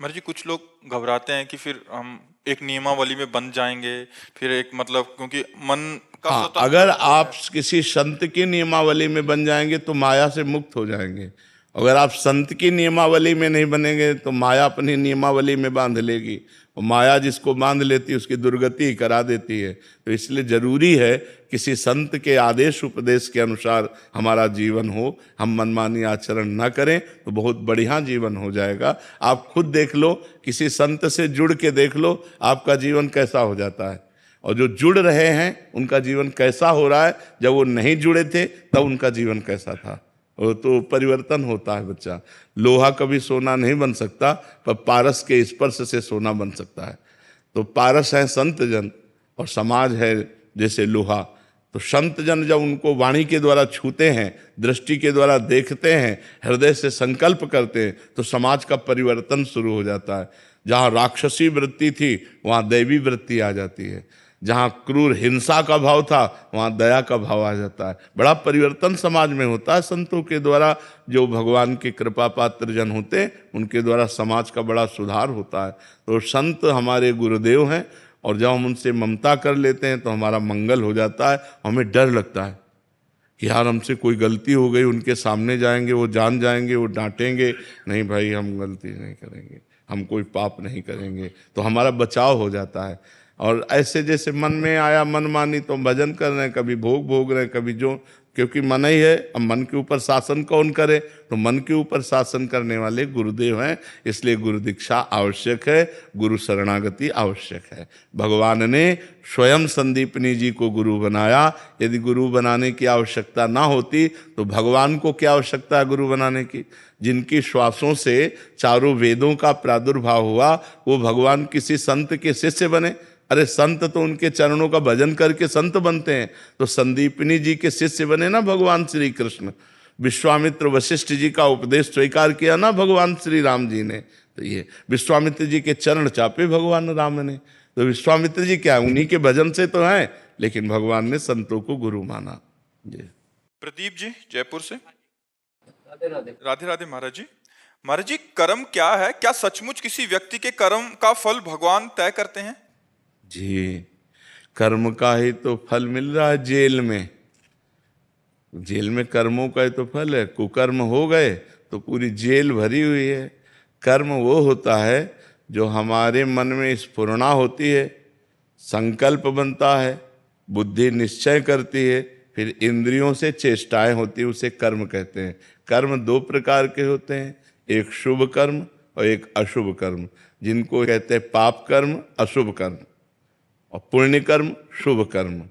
महाराज जी कुछ लोग घबराते हैं कि फिर हम एक नियमावली में बंध जाएंगे, फिर एक मतलब क्योंकि मन का हाँ, स्वतः अगर आप किसी संत की नियमावली में बन जाएंगे तो माया से मुक्त हो जाएंगे। अगर आप संत की नियमावली में नहीं बनेंगे तो माया अपनी नियमावली में बांध लेगी, और माया जिसको बांध लेती है उसकी दुर्गति करा देती है। तो इसलिए जरूरी है किसी संत के आदेश उपदेश के अनुसार हमारा जीवन हो, हम मनमानी आचरण न करें तो बहुत बढ़िया जीवन हो जाएगा। आप खुद देख लो, किसी संत से जुड़ के देख लो आपका जीवन कैसा हो जाता है, और जो जुड़ रहे हैं उनका जीवन कैसा हो रहा है, जब वो नहीं जुड़े थे तब उनका जीवन कैसा था। वो तो परिवर्तन होता है बच्चा। लोहा कभी सोना नहीं बन सकता, पर पारस के स्पर्श से सोना बन सकता है। तो पारस है संत जन और समाज है जैसे लोहा। तो संत जन जब उनको वाणी के द्वारा छूते हैं, दृष्टि के द्वारा देखते हैं, हृदय से संकल्प करते हैं, तो समाज का परिवर्तन शुरू हो जाता है। जहाँ राक्षसी वृत्ति थी वहाँ दैवी वृत्ति आ जाती है, जहाँ क्रूर हिंसा का भाव था वहाँ दया का भाव आ जाता है। बड़ा परिवर्तन समाज में होता है संतों के द्वारा। जो भगवान के कृपा पात्र जन होते हैं उनके द्वारा समाज का बड़ा सुधार होता है। तो संत हमारे गुरुदेव हैं, और जब हम उनसे ममता कर लेते हैं तो हमारा मंगल हो जाता है। हमें डर लगता है कि यार हमसे कोई गलती हो गई, उनके सामने जाएंगे, वो जान जाएंगे, वो डांटेंगे। नहीं भाई, हम गलती नहीं करेंगे, हम कोई पाप नहीं करेंगे, तो हमारा बचाव हो जाता है। और ऐसे जैसे मन में आया मन मानी तो हम भजन कर रहे हैं, कभी भोग भोग रहे हैं, कभी जो, क्योंकि मन ही है। अब मन के ऊपर शासन कौन करे, तो मन के ऊपर शासन करने वाले गुरुदेव हैं। इसलिए गुरु दीक्षा आवश्यक है, गुरु शरणागति आवश्यक है। भगवान ने स्वयं संदीपनी जी को गुरु बनाया। यदि गुरु बनाने की आवश्यकता ना होती तो भगवान को क्या आवश्यकता है गुरु बनाने की। जिनकी श्वासों से चारों वेदों का प्रादुर्भाव हुआ वो भगवान किसी संत के शिष्य बने। अरे संत तो उनके चरणों का भजन करके संत बनते हैं। तो संदीपनी जी के शिष्य बने ना भगवान श्री कृष्ण। विश्वामित्र वशिष्ठ जी का उपदेश स्वीकार किया ना भगवान श्री राम जी ने। तो ये विश्वामित्र जी के चरण चापे भगवान राम ने। तो विश्वामित्र जी क्या, उन्हीं के भजन से तो हैं, लेकिन भगवान ने संतों को गुरु माना। जी प्रदीप जी जयपुर से। राधे राधे महाराज जी। महाराज जी कर्म क्या है? क्या सचमुच किसी व्यक्ति के कर्म का फल भगवान तय करते हैं? जी, कर्म का ही तो फल मिल रहा है जेल में। जेल में कर्मों का ही तो फल है। कुकर्म हो गए तो पूरी जेल भरी हुई है। कर्म वो होता है जो हमारे मन में स्फुरणा होती है, संकल्प बनता है, बुद्धि निश्चय करती है, फिर इंद्रियों से चेष्टाएं होती है, उसे कर्म कहते हैं। कर्म दो प्रकार के होते हैं, एक शुभ कर्म और एक अशुभ कर्म, जिनको कहते हैं पाप कर्म, अशुभ कर्म, और पुण्य कर्म, शुभ कर्म।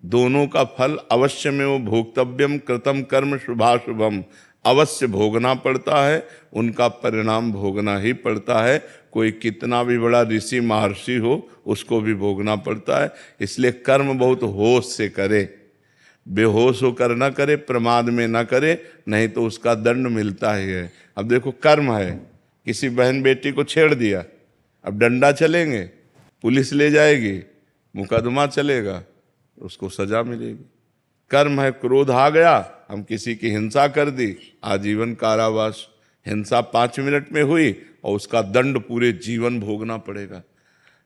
दोनों का फल अवश्य में वो भोक्तव्यम कृतम कर्म शुभाशुभम, अवश्य भोगना पड़ता है। उनका परिणाम भोगना ही पड़ता है। कोई कितना भी बड़ा ऋषि महर्षि हो उसको भी भोगना पड़ता है। इसलिए कर्म बहुत होश से करे, बेहोश होकर न करे, प्रमाद में न करे, नहीं तो उसका दंड मिलता ही है। अब देखो कर्म है, किसी बहन बेटी को छेड़ दिया, अब डंडा चलेंगे, पुलिस ले जाएगी, मुकदमा चलेगा, उसको सजा मिलेगी। कर्म है, क्रोध आ गया, हम किसी की हिंसा कर दी, आजीवन कारावास। हिंसा 5 मिनट में हुई और उसका दंड पूरे जीवन भोगना पड़ेगा।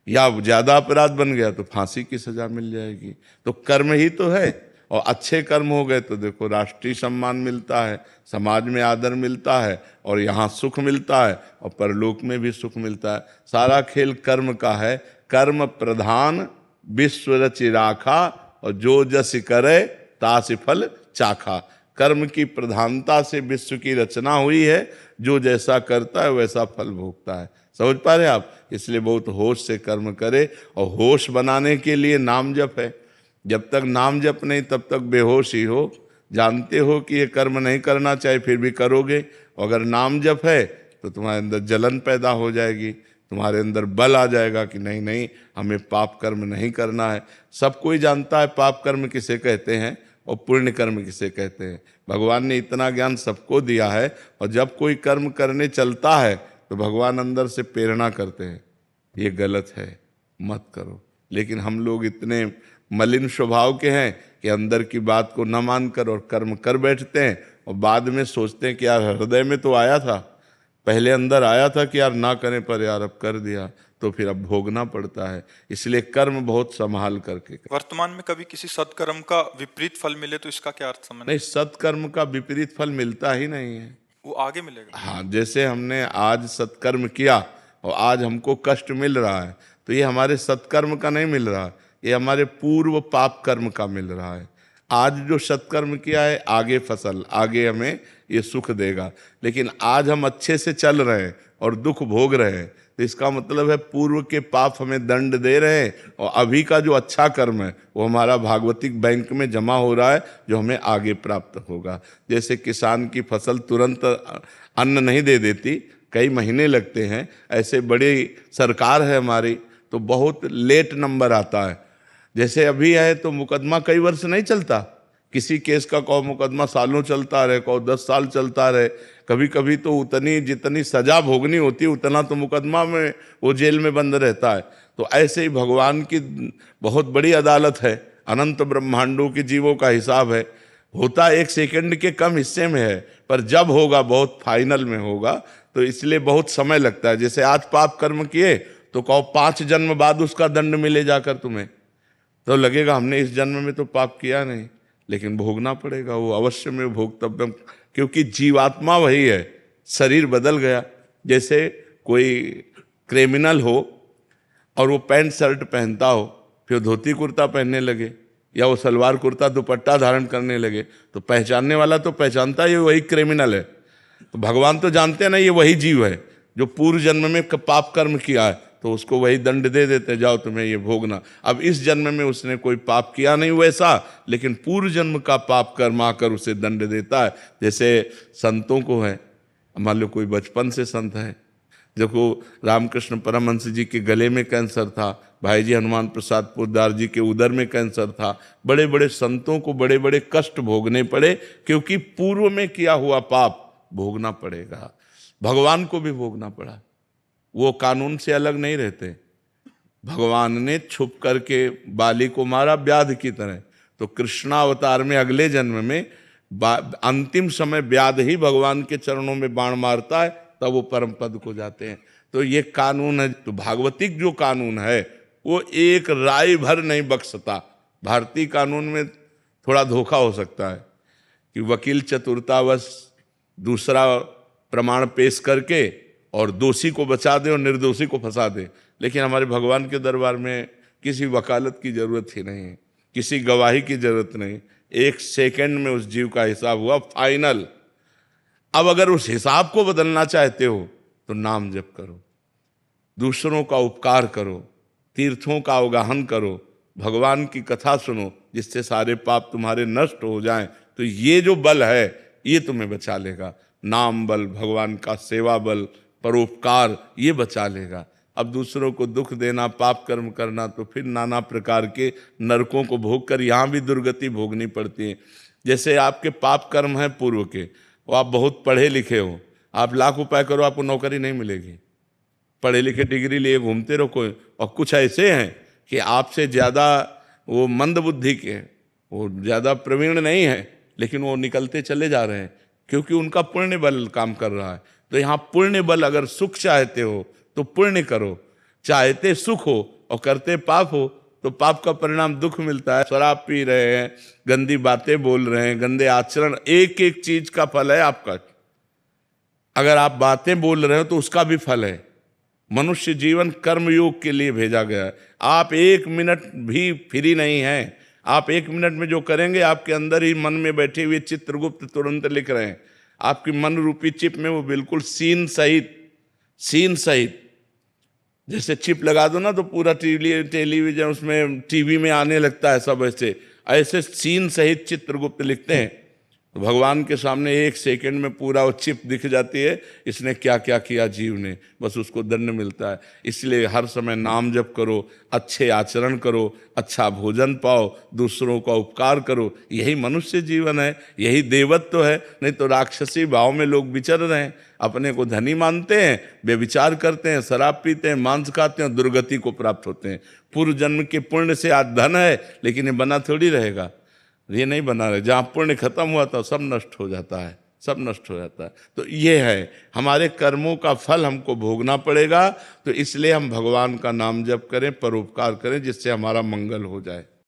या ज्यादा अपराध बन गया तो फांसी की सजा मिल जाएगी। तो कर्म ही तो है। और अच्छे कर्म हो गए तो देखो राष्ट्रीय सम्मान मिलता है, समाज में आदर मिलता है, और यहाँ सुख मिलता है, और परलोक में भी सुख मिलता है। सारा खेल कर्म का है। कर्म प्रधान विश्व रचि राखा, और जो जस करे तासि फल चाखा। कर्म की प्रधानता से विश्व की रचना हुई है, जो जैसा करता है वैसा फल भोगता है। समझ पा रहे आप? इसलिए बहुत होश से कर्म करे। और होश बनाने के लिए नाम जप है। जब तक नाम जप नहीं तब तक बेहोश ही हो। जानते हो कि ये कर्म नहीं करना चाहिए, फिर भी करोगे। अगर नाम जप है तो तुम्हारे अंदर जलन पैदा हो जाएगी, तुम्हारे अंदर बल आ जाएगा कि नहीं नहीं, हमें पाप कर्म नहीं करना है। सब कोई जानता है पाप कर्म किसे कहते हैं और पुण्य कर्म किसे कहते हैं। भगवान ने इतना ज्ञान सबको दिया है। और जब कोई कर्म करने चलता है तो भगवान अंदर से प्रेरणा करते हैं, ये गलत है, मत करो। लेकिन हम लोग इतने मलिन स्वभाव के हैं कि अंदर की बात को न मानकर और कर्म कर बैठते हैं, और बाद में सोचते हैं कि यार हृदय में तो आया था, पहले अंदर आया था कि यार ना करें, पर यार अब कर दिया तो फिर अब भोगना पड़ता है। इसलिए कर्म बहुत संभाल करके करें। वर्तमान में कभी किसी सत्कर्म का विपरीत फल मिले तो इसका क्या अर्थ समझ? नहीं, सत्कर्म का विपरीत फल मिलता ही नहीं है। वो आगे मिलेगा। हाँ, जैसे हमने आज सत्कर्म किया और आज हमको कष्ट मिल रहा है, तो ये हमारे सत्कर्म का नहीं मिल रहा, ये हमारे पूर्व पाप कर्म का मिल रहा है। आज जो सत्कर्म किया है, आगे फसल, आगे हमें ये सुख देगा। लेकिन आज हम अच्छे से चल रहे हैं और दुख भोग रहे हैं, तो इसका मतलब है पूर्व के पाप हमें दंड दे रहे हैं, और अभी का जो अच्छा कर्म है वो हमारा भागवतिक बैंक में जमा हो रहा है, जो हमें आगे प्राप्त होगा। जैसे किसान की फसल तुरंत अन्न नहीं दे देती, कई महीने लगते हैं, ऐसे बड़ी सरकार है हमारी तो बहुत लेट नंबर आता है। जैसे अभी है तो मुकदमा कई वर्ष नहीं चलता, किसी केस का कहो मुकदमा सालों चलता रहे, कहो 10 साल चलता रहे, कभी कभी तो उतनी जितनी सजा भोगनी होती है उतना तो मुकदमा में वो जेल में बंद रहता है। तो ऐसे ही भगवान की बहुत बड़ी अदालत है, अनंत ब्रह्मांडों के जीवों का हिसाब है, होता 1 सेकंड के कम हिस्से में है, पर जब होगा बहुत फाइनल में होगा, तो इसलिए बहुत समय लगता है। जैसे आज पाप कर्म किए तो कहो 5 जन्म बाद उसका दंड मिले जाकर तुम्हें, तो लगेगा हमने इस जन्म में तो पाप किया नहीं, लेकिन भोगना पड़ेगा, वो अवश्य में भोगतव्यम, क्योंकि जीवात्मा वही है, शरीर बदल गया। जैसे कोई क्रिमिनल हो और वो पैंट शर्ट पहनता हो, फिर धोती कुर्ता पहनने लगे, या वो सलवार कुर्ता दुपट्टा धारण करने लगे, तो पहचानने वाला तो पहचानता है ये वही क्रिमिनल है। तो भगवान तो जानते हैं ना ये वही जीव है जो पूर्व जन्म में पाप कर्म किया है, तो उसको वही दंड दे देते, जाओ तुम्हें ये भोगना। अब इस जन्म में उसने कोई पाप किया नहीं वैसा, लेकिन पूर्व जन्म का पाप कर्म आकर उसे दंड देता है। जैसे संतों को है, मान लो कोई बचपन से संत है, देखो रामकृष्ण परमहंस जी के गले में कैंसर था, भाई जी हनुमान प्रसाद पोद्दार जी के उदर में कैंसर था, बड़े बड़े संतों को बड़े बड़े कष्ट भोगने पड़े, क्योंकि पूर्व में किया हुआ पाप भोगना पड़ेगा। भगवान को भी भोगना पड़ा, वो कानून से अलग नहीं रहते। भगवान ने छुप करके बाली को मारा व्याध की तरह, तो कृष्णावतार में अगले जन्म में अंतिम समय व्याध ही भगवान के चरणों में बाण मारता है, तब वो परम पद को जाते हैं। तो ये कानून है। तो भागवतिक जो कानून है वो एक राय भर नहीं बख्शता। भारतीय कानून में थोड़ा धोखा हो सकता है कि वकील चतुरतावश दूसरा प्रमाण पेश करके और दोषी को बचा दे और निर्दोषी को फंसा दे, लेकिन हमारे भगवान के दरबार में किसी वकालत की जरूरत ही नहीं है, किसी गवाही की जरूरत नहीं, 1 सेकंड में उस जीव का हिसाब हुआ फाइनल। अब अगर उस हिसाब को बदलना चाहते हो तो नाम जप करो, दूसरों का उपकार करो, तीर्थों का अवगाहन करो, भगवान की कथा सुनो, जिससे सारे पाप तुम्हारे नष्ट हो जाएं। तो ये जो बल है ये तुम्हें बचा लेगा। नाम बल, भगवान का सेवा बल, परोपकार, ये बचा लेगा। अब दूसरों को दुख देना, पाप कर्म करना, तो फिर नाना प्रकार के नरकों को भोग कर यहाँ भी दुर्गति भोगनी पड़ती है। जैसे आपके पाप कर्म हैं पूर्व के, वो आप बहुत पढ़े लिखे हो, आप लाख उपाय करो आपको नौकरी नहीं मिलेगी, पढ़े लिखे डिग्री लिए घूमते रहो कोई। और कुछ ऐसे हैं कि आपसे ज़्यादा वो मंद बुद्धि के, वो ज़्यादा प्रवीण नहीं है, लेकिन वो निकलते चले जा रहे हैं, क्योंकि उनका पुण्य बल काम कर रहा है। तो यहाँ पुण्य बल, अगर सुख चाहते हो तो पुण्य करो, चाहते सुख हो और करते पाप हो तो पाप का परिणाम दुख मिलता है। शराब पी रहे हैं, गंदी बातें बोल रहे हैं, गंदे आचरण, एक एक चीज का फल है आपका। अगर आप बातें बोल रहे हो तो उसका भी फल है। मनुष्य जीवन कर्मयोग के लिए भेजा गया है। आप 1 मिनट भी फ्री नहीं हैं। आप 1 मिनट में जो करेंगे, आपके अंदर ही मन में बैठे हुए चित्रगुप्त तुरंत लिख रहे हैं। आपकी मन रूपी चिप में वो बिल्कुल सीन सहित जैसे चिप लगा दो ना तो पूरा टेलीविजन उसमें टीवी में आने लगता है, सब ऐसे सीन सहित चित्रगुप्त लिखते हैं। तो भगवान के सामने 1 सेकंड में पूरा वो चिप दिख जाती है, इसने क्या क्या किया जीव ने, बस उसको दंड मिलता है। इसलिए हर समय नाम जप करो, अच्छे आचरण करो, अच्छा भोजन पाओ, दूसरों का उपकार करो। यही मनुष्य जीवन है, यही देवत्व है। नहीं तो राक्षसी भाव में लोग विचर रहे हैं, अपने को धनी मानते हैं, व्यभिचार करते हैं, शराब पीते हैं, मांस खाते हैं, दुर्गति को प्राप्त होते हैं। पूर्व जन्म के पुण्य से आज धन है, लेकिन ये बना थोड़ी रहेगा, ये नहीं बना रहे। जहाँ पुण्य खत्म हुआ था सब नष्ट हो जाता है, सब नष्ट हो जाता है। तो ये है, हमारे कर्मों का फल हमको भोगना पड़ेगा, तो इसलिए हम भगवान का नाम जप करें, परोपकार करें, जिससे हमारा मंगल हो जाए।